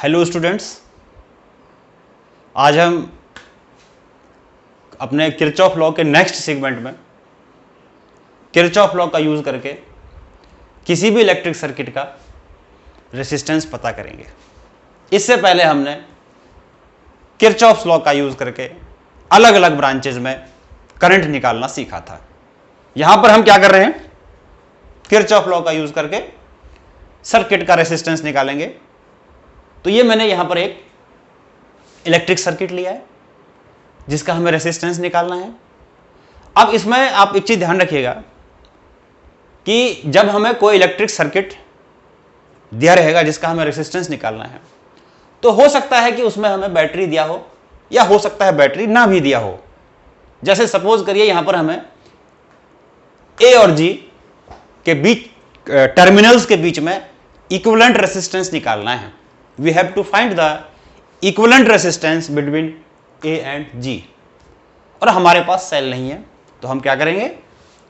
Hello students, आज हम अपने किरचॉफ लॉ के नेक्स्ट सेगमेंट में किरचॉफ लॉ का यूज करके किसी भी इलेक्ट्रिक सर्किट का रेसिस्टेंस पता करेंगे। इससे पहले हमने किरचॉफ लॉ का यूज करके अलग अलग ब्रांचेज में करंट निकालना सीखा था। यहां पर हम क्या कर रहे हैं, किरचॉफ लॉ का यूज करके सर्किट का रेसिस्टेंस निकालेंगे। तो ये मैंने यहां पर एक इलेक्ट्रिक सर्किट लिया है जिसका हमें रेसिस्टेंस निकालना है। अब इसमें आप एक चीज ध्यान रखिएगा कि जब हमें कोई इलेक्ट्रिक सर्किट दिया रहेगा जिसका हमें रेसिस्टेंस निकालना है, तो हो सकता है कि उसमें हमें बैटरी दिया हो या हो सकता है बैटरी ना भी दिया हो। जैसे सपोज करिए यहां पर हमें ए और जी के बीच टर्मिनल्स के बीच में इक्विवेलेंट रेसिस्टेंस निकालना है। We have to find the equivalent resistance between A and G. और हमारे पास सेल नहीं है तो हम क्या करेंगे,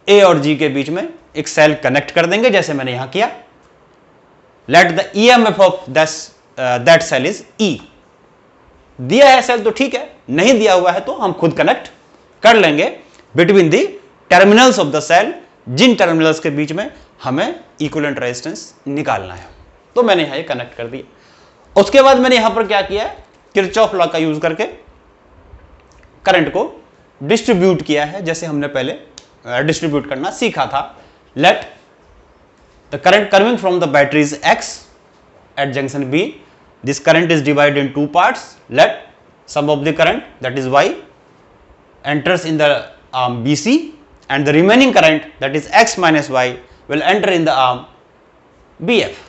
ए और जी के बीच में एक सेल कनेक्ट कर देंगे जैसे मैंने यहां किया। Let the EMF of that cell is E. दिया है सेल तो ठीक है, नहीं दिया हुआ है तो हम खुद कनेक्ट कर लेंगे between the terminals of the cell. जिन टर्मिनल्स के बीच में हमें इक्विवेलेंट रेजिस्टेंस निकालना है, तो मैंने यहां ये कनेक्ट कर दिया। उसके बाद मैंने यहां पर क्या किया, किरचॉफ लॉ का यूज करके करंट को डिस्ट्रीब्यूट किया है जैसे हमने पहले डिस्ट्रीब्यूट करना सीखा था। Let the current coming from the battery is x at junction B. This current is divided in two parts. Let some of the current that is y enters in the arm BC and the remaining current that is X minus Y will enter in the arm BF.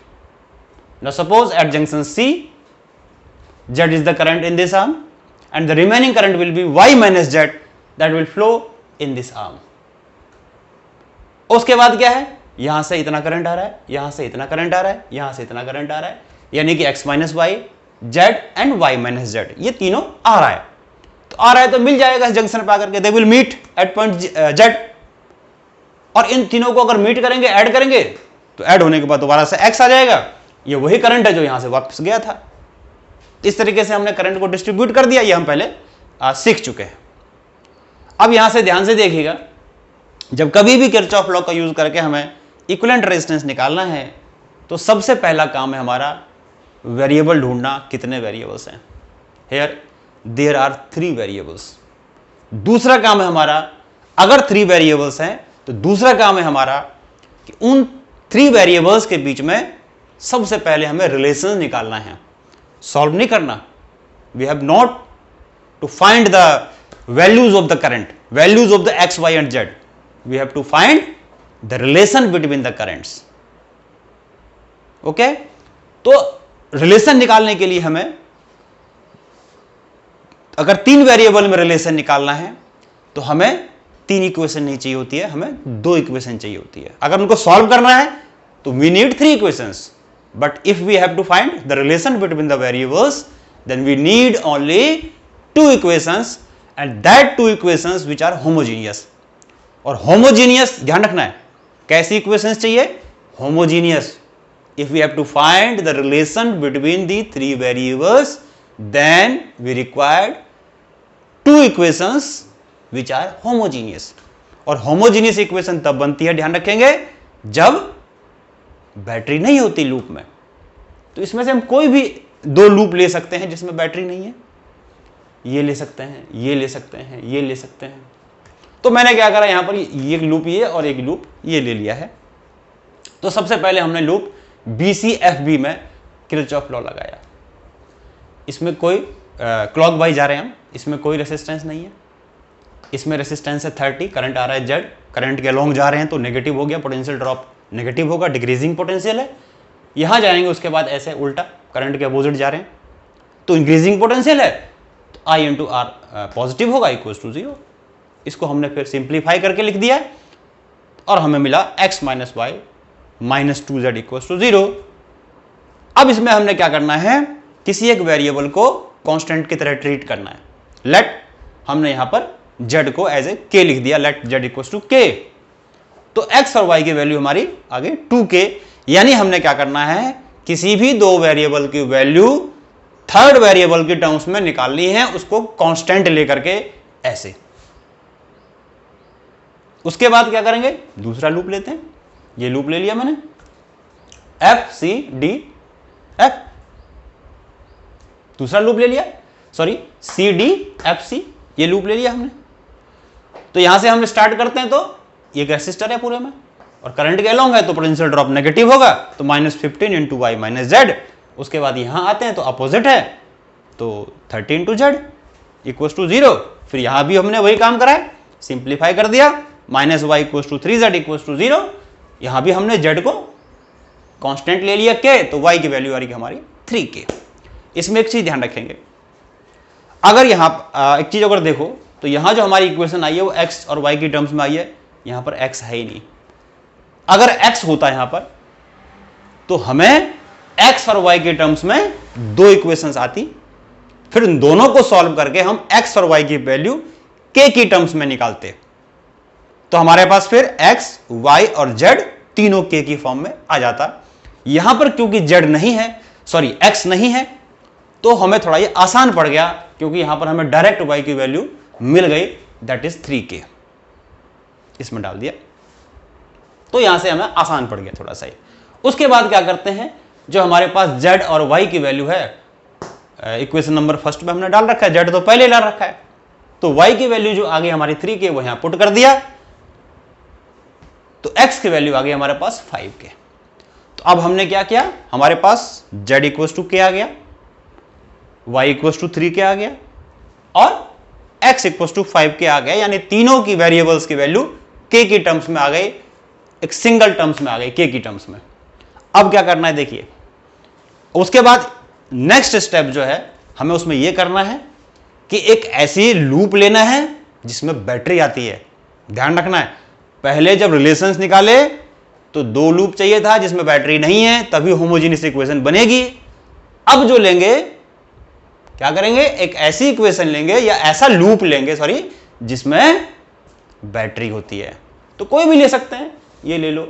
Now suppose at junction C, Z is the current in this arm and the remaining current will be Y minus Z that will flow in this arm. उसके बाद क्या है, यहां से इतना current आ रहा है, यहां से इतना करंट आ रहा है, यहां से इतना करंट आ रहा है, यानी कि X minus Y, Z and Y minus Z ये तीनों आ रहा है। तो आ रहा है तो मिल जाएगा इस जंक्शन पे आकर के, they will meet at point z. और इन तीनों को अगर मीट करेंगे, ऐड करेंगे, तो ऐड होने के बाद दोबारा से एक्स आ जाएगा। ये वही करंट है जो यहां से वापस गया था। इस तरीके से हमने करंट को डिस्ट्रीब्यूट कर दिया। ये हम पहले सीख चुके हैं। अब यहां से ध्यान से देखिएगा, जब कभी भी किरचॉफ लॉ का यूज करके हमें इक्विवेलेंट रेजिस्टेंस निकालना है तो सबसे पहला काम है हमारा वेरिएबल ढूंढना। कितने वेरिएबल्स हैं, हियर देयर आर 3 वेरिएबल्स। दूसरा काम है हमारा, अगर 3 वेरिएबल्स हैं तो दूसरा काम है हमारा कि उन 3 वेरिएबल्स के बीच में सबसे पहले हमें रिलेशन निकालना है, सॉल्व नहीं करना। We have not to find the values of the current, values of the x y and z. We have to find the relation between the currents. Okay, तो रिलेशन निकालने के लिए हमें अगर 3 वेरिएबल में रिलेशन निकालना है तो हमें 3 इक्वेशन नहीं चाहिए होती है, हमें 2 इक्वेशन चाहिए होती है। अगर उनको सॉल्व करना है तो we need 3 equations, but if we have to find the relation between the variables then we need only 2 equations and that 2 equations which are homogeneous. और होमोजेनियस ध्यान रखना है, कैसी इक्वेशंस चाहिए, homogeneous. If we have to find the relation between the 3 variables then we required 2 equations which are homogeneous। और homogeneous equation तब बनती है, ध्यान रखेंगे, जब बैटरी नहीं होती लूप में। तो इसमें से हम कोई भी 2 लूप ले सकते हैं जिसमें बैटरी नहीं है। ये ले सकते हैं, ये ले सकते हैं, ये ले सकते हैं। तो मैंने क्या करा, यहां पर एक लूप ये और एक लूप ये ले लिया है। तो सबसे पहले हमने लूप BCFB में किरचॉफ लॉ लगाया। इसमें कोई क्लॉक वाइज जा रहे हैं हम, इसमें कोई रेसिस्टेंस नहीं है। इसमें रेसिस्टेंस है 30, करंट आ रहा है जेड, करंट के अलोंग जा रहे हैं तो नेगेटिव हो गया, पोटेंशियल ड्रॉप नेगेटिव होगा, डिक्रीजिंग पोटेंशियल है। यहां जाएंगे उसके बाद ऐसे उल्टा, करंट के अपोजिट जा रहे हैं तो इंक्रीजिंग पोटेंशियल है, तो I इंटू आर पॉजिटिव होगा, इक्वल्स टू 0। इसको हमने फिर सिंप्लीफाई करके लिख दिया और हमें मिला x minus y minus 2z equals to 0। अब इसमें हमने क्या करना है, किसी एक वेरिएबल को कांस्टेंट की तरह ट्रीट करना है। लेट हमने यहां पर z को एज ए k लिख दिया, let z equals to k। तो x और y की वैल्यू हमारी आगे 2k, यानी हमने क्या करना है, किसी भी 2 वेरिएबल की वैल्यू थर्ड वेरिएबल की टर्म्स में निकालनी है, उसको कांस्टेंट लेकर के ऐसे। उसके बाद क्या करेंगे, दूसरा लूप लेते हैं, ये लूप ले लिया मैंने, एफ सी डी एफ, दूसरा लूप ले लिया, sorry C D F C, ये लूप ले लिया हमने। तो यहां से हम स्टार्ट करते हैं, तो ये रेसिस्टर है पूरे में और करंट के अलोंग है, तो पोटेंशियल ड्रॉप नेगेटिव होगा, तो -15 इंटू वाई माइनस जेड। उसके बाद यहां आते हैं तो अपोजिट है, तो 30 इंटू जेड इक्वल टू 0। फिर यहां भी हमने वही काम करा है, सिंप्लीफाई कर दिया, minus y equal to 3z equal to 0। यहां भी हमने जेड को कांस्टेंट ले लिया के, तो y की वैल्यू आ रही हमारी 3k। इसमें एक चीज ध्यान रखेंगे, अगर यहां एक चीज अगर देखो तो यहां जो हमारी इक्वेशन आई है वो x और y की टर्म्स में आई है, यहां पर x है ही नहीं। अगर x होता यहां पर तो हमें x और y के टर्म्स में दो इक्वेशंस आती, फिर इन दोनों को सॉल्व करके हम x और y की वैल्यू k की टर्म्स में निकालते, तो हमारे पास फिर x, y और z तीनों k की फॉर्म में आ जाता। यहां पर क्योंकि z नहीं है, सॉरी x नहीं है, तो हमें थोड़ा ये आसान पड़ गया, क्योंकि यहां पर हमें डायरेक्ट y की वैल्यू मिल गई, दैट इज 3k, इसमें डाल दिया, तो यहां से हमें आसान पड़ गया थोड़ा सा। उसके बाद क्या करते हैं, जो हमारे पास z और y की वैल्यू है, इक्वेशन नंबर फर्स्ट में हमने डाल रखा है, z तो पहले डाल रखा है, तो y की वैल्यू जो आ गई हमारी 3k वो यहां पुट कर दिया, तो x की वैल्यू आ गई हमारे पास 5k। तो अब हमने क्या किया, हमारे पास z इक्वल टू k आ गया, y इक्वल टू 3k आ गया और x इक्वल टू 5k आ गया, यानी तीनों की वेरिएबल्स की वैल्यू k की टर्म्स में आ गई, एक सिंगल टर्म्स में आ गई, k की टर्म्स में। अब क्या करना है देखिए, उसके बाद नेक्स्ट स्टेप जो है हमें उसमें यह करना है कि एक ऐसी लूप लेना है जिसमें बैटरी आती है। ध्यान रखना है, पहले जब रिलेशंस निकाले तो दो लूप चाहिए था जिसमें बैटरी नहीं है, तभी होमोजेनियस इक्वेशन बनेगी। अब जो लेंगे, क्या करेंगे, एक ऐसी इक्वेशन लेंगे या ऐसा लूप लेंगे, सॉरी, जिसमें बैटरी होती है। तो कोई भी ले सकते हैं, ये ले लो,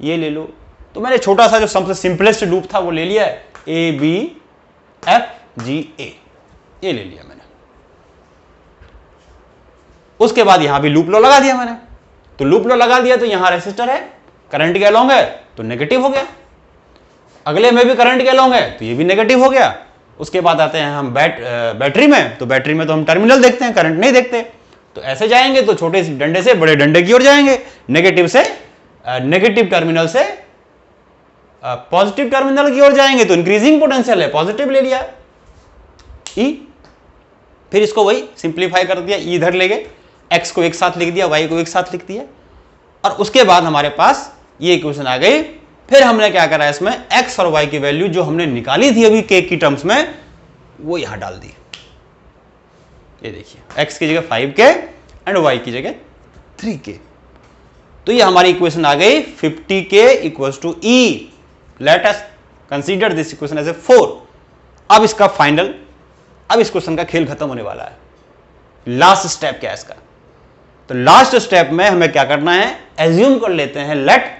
ये ले लो। तो मैंने छोटा सा जो सबसे सिंपलेस्ट लूप था वो ले लिया है, ए बी एफ जी ए, ये ले लिया मैंने। उसके बाद यहां भी लूप लो लगा दिया मैंने, तो लूप लो लगा दिया तो यहां रेसिस्टर है, करंट के अलोंग है तो नेगेटिव हो गया, अगले में भी करंट के अलोंग है तो ये भी नेगेटिव हो गया। उसके बाद आते हैं हम बैटरी में, तो बैटरी में तो हम टर्मिनल देखते हैं, करंट नहीं देखते, तो ऐसे जाएंगे तो छोटे से डंडे से बड़े डंडे की ओर जाएंगे, नेगेटिव से नेगेटिव टर्मिनल से पॉजिटिव टर्मिनल की ओर जाएंगे, तो इंक्रीजिंग पोटेंशियल है, पॉजिटिव ले लिया ई, फिर इसको वही सिंप्लीफाई कर दिया, ई इधर ले गए, एक्स को एक साथ लिख दिया, वाई को एक साथ लिख दिया, और उसके बाद हमारे पास ये इक्वेशन आ गई। फिर हमने क्या करा, इसमें एक्स और वाई की वैल्यू जो हमने निकाली थी अभी के की टर्म्स में, वो यहां डाल दी। ये देखिए, एक्स की जगह 5k एंड वाई की जगह 3k, तो ये हमारी इक्वेशन आ गई 50k equals to E. Let us consider this equation as a 4। अब इसका फाइनल, अब इस क्वेश्चन का खेल खत्म होने वाला है। लास्ट स्टेप क्या है इसका, तो लास्ट स्टेप में हमें क्या करना है, एज्यूम कर लेते हैं, let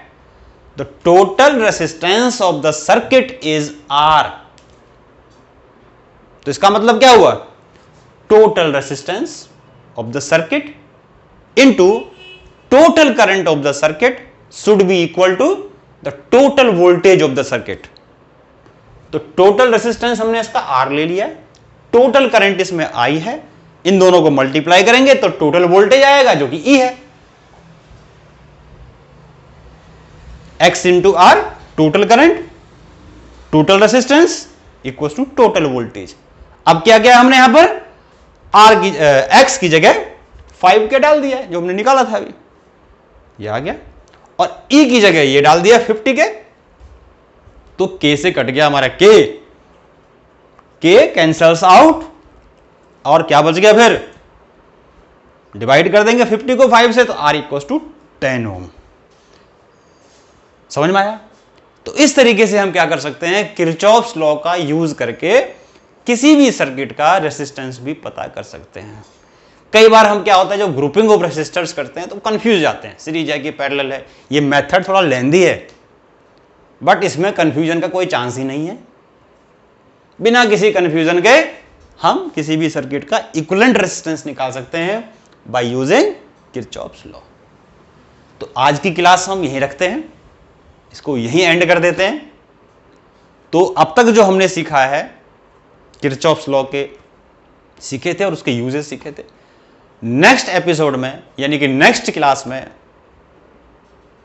the total resistance of the circuit is R. तो इसका मतलब क्या हुआ, total resistance of the circuit into total current of the circuit should be equal to the total voltage of the circuit. तो total resistance हमने इसका are ले लिया, टोटल करंट इसमें आई है, इन दोनों को मल्टीप्लाई करेंगे तो टोटल वोल्टेज आएगा जो कि ई है, x into R, total current, total resistance equal to total voltage. अब क्या किया हमने यहां पर, आर की एक्स की जगह 5k डाल दिया जो हमने निकाला था अभी, ये आ गया, और ई की जगह ये डाल दिया 50k, तो k से कट गया हमारा k कैंसल्स आउट, और क्या बच गया, फिर डिवाइड कर देंगे 50 को 5 से, तो R इक्वल टू 10 ओम। समझ में आया। तो इस तरीके से हम क्या कर सकते हैं, किरचॉफ्स लॉ का यूज करके किसी भी सर्किट का रेसिस्टेंस भी पता कर सकते हैं। कई बार हम क्या होता है, जब ग्रुपिंग ऑफ रेसिस्टर्स करते हैं तो कंफ्यूज जाते हैं, सीरीज है कि पैरेलल है। ये मेथड थोड़ा लेंदी है, बट इसमें कंफ्यूजन का कोई चांस ही नहीं है। बिना किसी कंफ्यूजन के हम किसी भी सर्किट का इक्विवेलेंट रेजिस्टेंस निकाल सकते हैं बाय यूजिंग किरचॉफ्स लॉ। तो आज की क्लास हम यहीं रखते हैं, इसको यहीं एंड कर देते हैं। तो अब तक जो हमने सीखा है किरचॉफ्स लॉ के सीखे थे और उसके यूजेस सीखे थे। नेक्स्ट एपिसोड में यानी कि नेक्स्ट क्लास में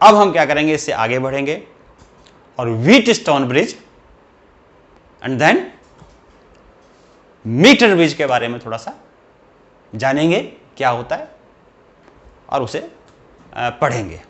अब हम क्या करेंगे, इससे आगे बढ़ेंगे और Wheatstone bridge and then meter bridge के बारे में थोड़ा सा जानेंगे क्या होता है और उसे पढ़ेंगे।